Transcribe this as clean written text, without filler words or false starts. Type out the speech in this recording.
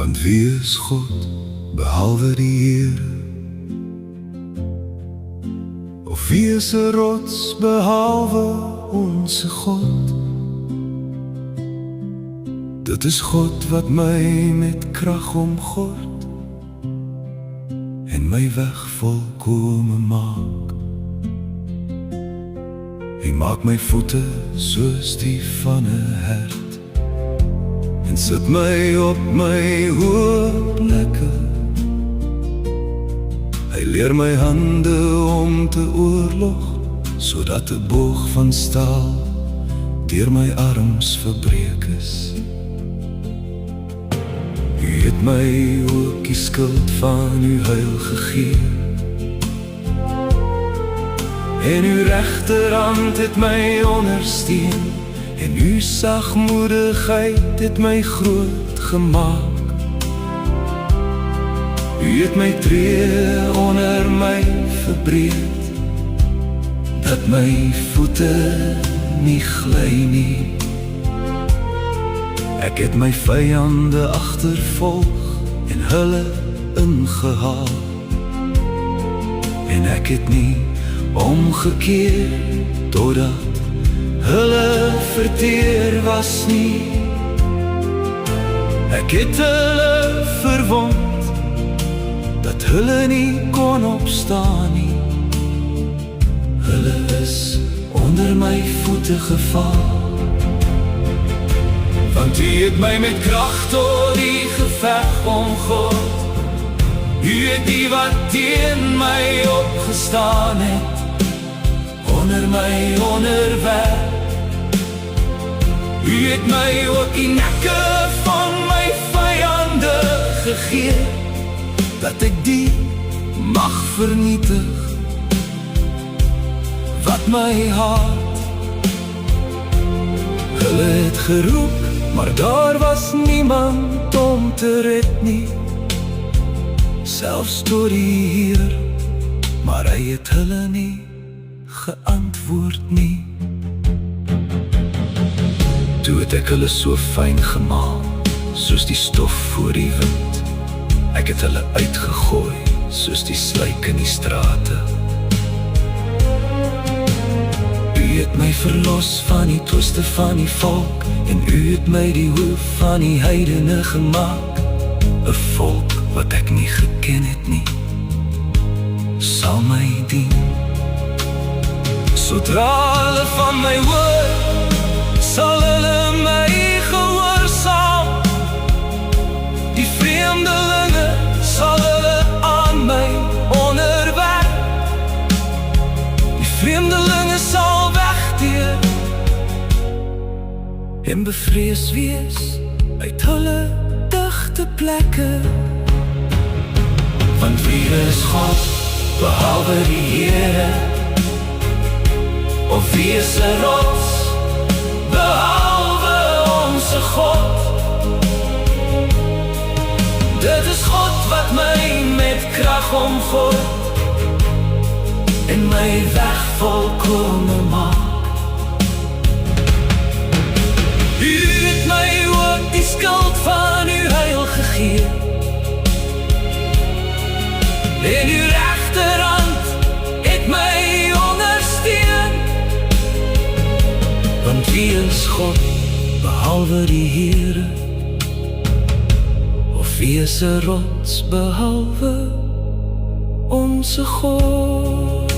Want wie is God behalwe die Here? Of wie is 'n rots behalwe onse God? Dit is God wat my met krag omgord en my weg volkome maak. Hy maak my voete soos die van 'n hert en sit my op my hoë plekke. Hy leer my hande om te oorlog, sodat 'n boog van staal deur my arms verbreek is. U het my ook die skuld van u heil gegee, en uw regterhand het my ondersteun, en uw sagmoedigheid het my groot gemaak. U het my tree onder my verbreed, dat my voete nie gly nie. Ek het my vyande agtervolg en hulle ingehaal, en ek het nie omgekeer totdat hulle verteer was nie. Ek het hulle verwond dat hulle nie kon opstaan nie. Hulle is onder my voete geval, want u het my met krag tot die geveg omgord. U het die wat teen my opgestaan het, onder my onderwerp. U het my ook die nekke van my vyande gegee, dat ek die mag vernietig wat my haat. Hulle het geroep, maar daar was niemand om te red nie, selfs tot die Heer, maar hy het hulle nie geantwoord nie. Toe het ek hulle so fyn gemaal, soos die stof voor die wind. Ek het hulle uitgegooi, soos die sluik in die strate. U het my verlos van die twiste van die volk, en u het my die hoof van die heidene gemaak. 'n volk wat ek nie geken het nie, sal my dien. Sodra hulle van my hoor, sal hulle my gehoorsaam. Die vreemdelinge sal hulle aan my onderwerp. Die vreemdelinge sal wegdeur en bevrees wees uit hulle digte plekke. Want wie is God behalwe die Here? Of wie is 'n rots behalwe onse God? Dit is God wat my met krag omgord en my weg volkome maak. U het my ook die skuld van uw heil gegee, en uw regterhand het my ondersteun. Want wie is God behalwe die Here? Of wie is 'n rots behalwe onse God?